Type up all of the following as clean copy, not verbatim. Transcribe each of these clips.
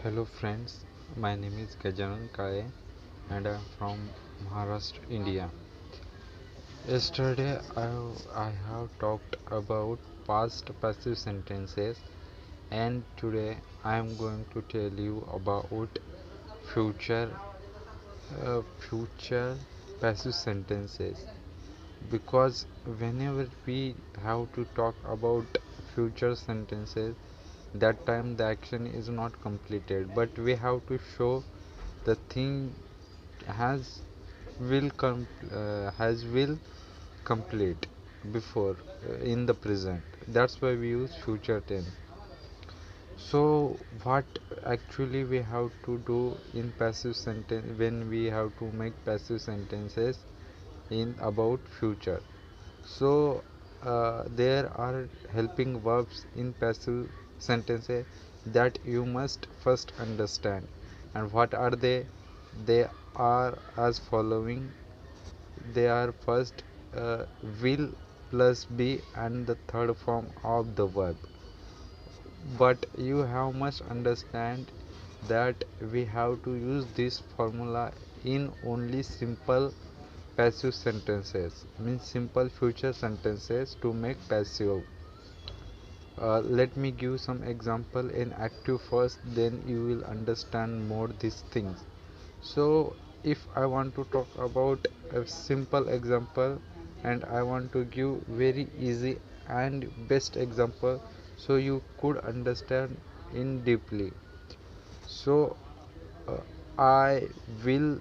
Hello friends, my name is Gajanan Kale and I am from Maharashtra, India. Yesterday I have talked about past passive sentences and today I am going to tell you about future future passive sentences, because whenever we have to talk about future sentences, that time the action is not completed, but we have to show the thing has will complete before in the present. That's why we use future tense. So what actually we have to do in passive sentence when we have to make passive sentences in about future? So there are helping verbs in passive sentences that you must first understand. And what are they? They are as following. They are first will plus be and the third form of the verb. But you have must understand that we have to use this formula in only simple passive sentences, means simple future sentences to make passive. Let me give some example in active first, then you will understand more these things. So if I want to talk about a simple example and I want to give very easy and best example so you could understand in deeply. So uh, I will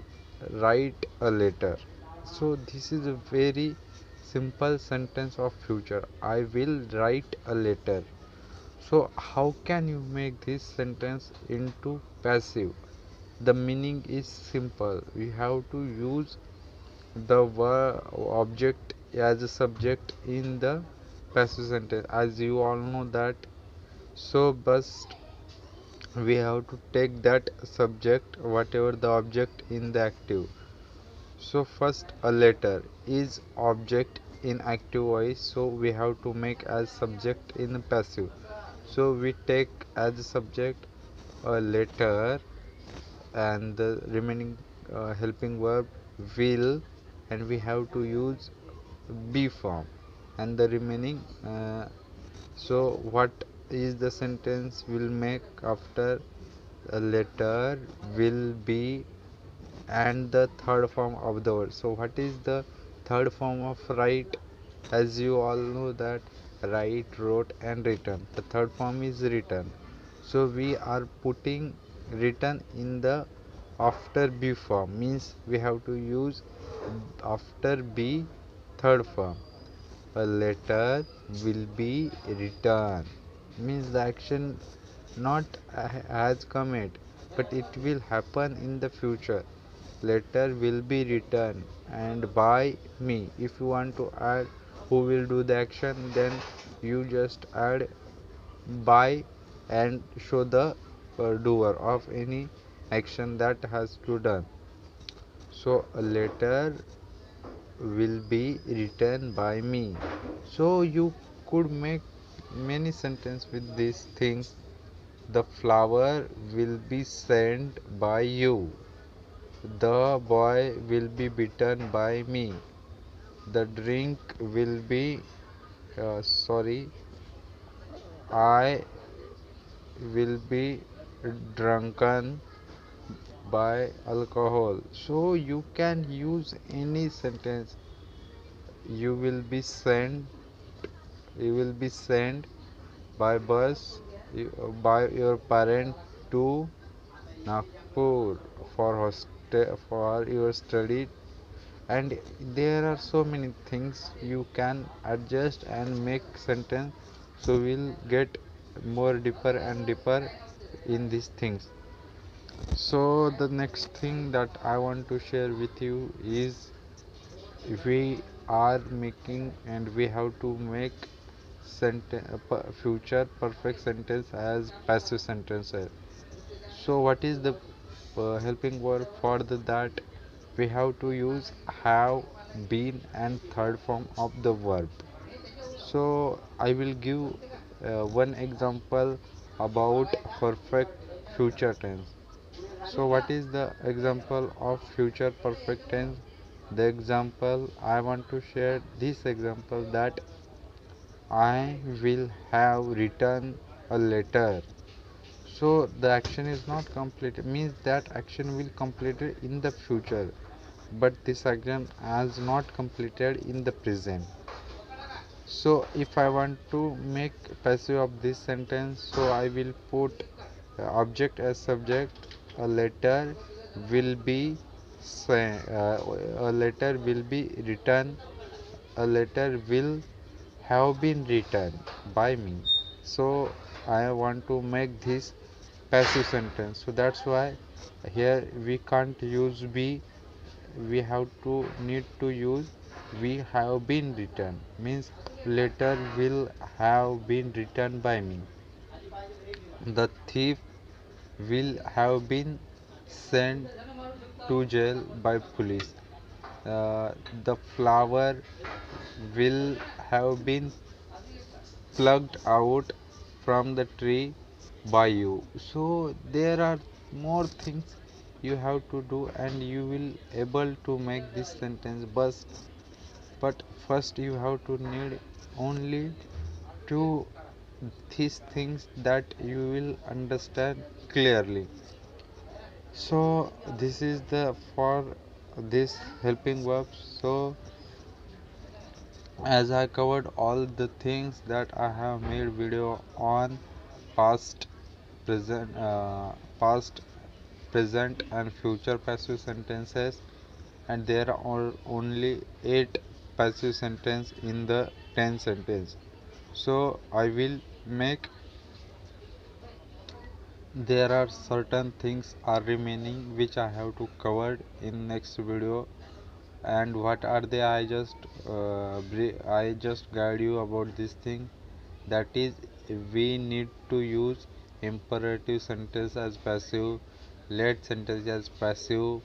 write a letter. So this is a very simple sentence of future. I will write a letter. So how can you make this sentence into passive? The meaning is simple. We have to use the object as a subject in the passive sentence, as you all know that. So best we have to take that subject whatever the object in the active. So first a letter is object in active voice, so we have to make as subject in passive. So we take as a subject a letter and the remaining helping verb will, and we have to use be form and the remaining so what is the sentence will make after a letter will be and the third form of the word? So what is the third form of write? As you all know that write, wrote and written, the third form is written. So we are putting written in the after be form, means we have to use after be third form. A letter will be written, means the action not has come yet, but it will happen in the future. Letter will be written and by me. If you want to add who will do the action, then you just add by and show the doer of any action that has to done. So a letter will be written by me. So you could make many sentence with these things. The flower will be sent by you. The boy will be beaten by me. The drink will be sorry, I will be drunken by alcohol. So you can use any sentence. You will be sent. You will be sent by bus by your parent to Nagpur for for your study. And there are so many things you can adjust and make sentence, so we'll get more deeper and deeper in these things. So the next thing that I want to share with you is we are making and we have to make future perfect sentence as passive sentences. So what is the helping verb for that? We have to use have, been and third form of the verb. So I will give one example about perfect future tense. So what is the example of future perfect tense? The example I want to share, this example, that I will have written a letter. So the action is not completed, means that action will completed in the future, but this action has not completed in the present. So if I want to make passive of this sentence, so I will put object as subject. A letter will be a letter will be written. A letter will have been written by me. So I want to make this passive sentence. So that's why here we can't use be. We have to need to use we have been written, means letter will have been written by me. The thief will have been sent to jail by police. The flower will have been plucked out from the tree by you. So there are more things you have to do and you will able to make this sentence, but first you have to need only two these things that you will understand clearly. So this is the for this helping verbs. So as I covered all the things that I have made video on past, present, past, present and future passive sentences, and there are only 8 passive sentence in the 10 sentence. So I will make, there are certain things are remaining which I have to cover in next video. And what are they? I just guide you about this thing. That is, we need to use imperative sentence as passive, late sentence as passive,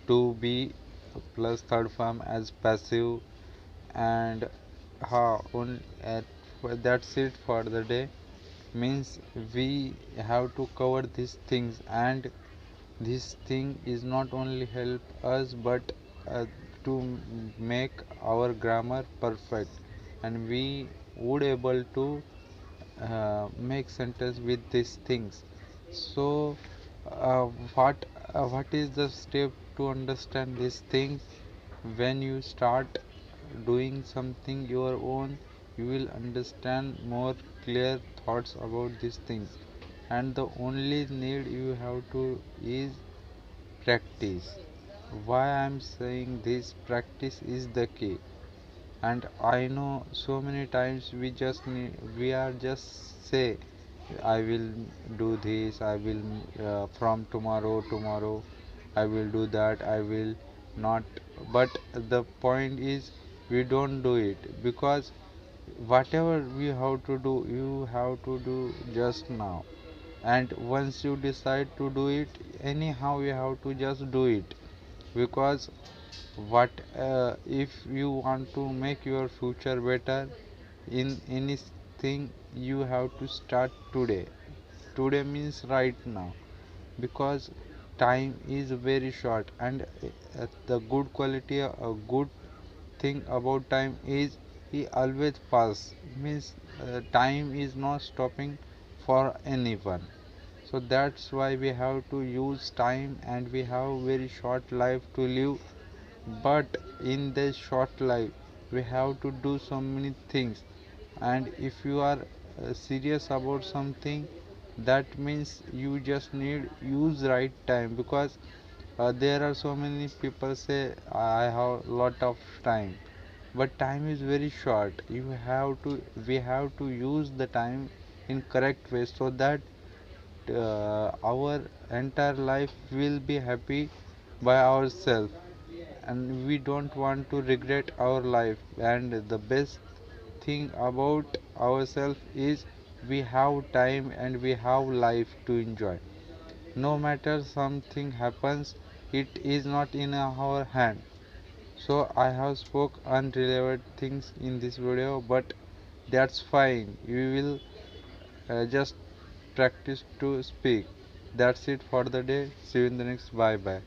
to be plus third form as passive, and that's it for the day. Means we have to cover these things, and this thing is not only help us, but to make our grammar perfect, and we would able to make sentence with these things. So uh, what is the step to understand these things? When you start doing something your own, you will understand more clear thoughts about these things, and the only need you have to is practice. Why I'm saying this, practice is the key. And I know so many times we are just say I will do this, I will from tomorrow I will do that, I will not. But the point is we don't do it, because whatever we have to do, you have to do just now. And once you decide to do it, anyhow you have to just do it. Because what if you want to make your future better in anything, you have to start today. Today means right now, because time is very short, and the good quality, a good thing about time is he always pass, means time is not stopping for anyone. So that's why we have to use time, and we have very short life to live. But in this short life we have to do so many things, and if you are serious about something, that means you just need use right time. Because there are so many people say I have lot of time, but time is very short. We have to use the time in correct way, so that our entire life will be happy by ourselves, and we don't want to regret our life. And the best thing about ourselves is we have time and we have life to enjoy. No matter something happens, it is not in our hand. So I have spoke unrelevant things in this video, but that's fine. We will just practice to speak. That's it for the day. See you in the next. Bye bye.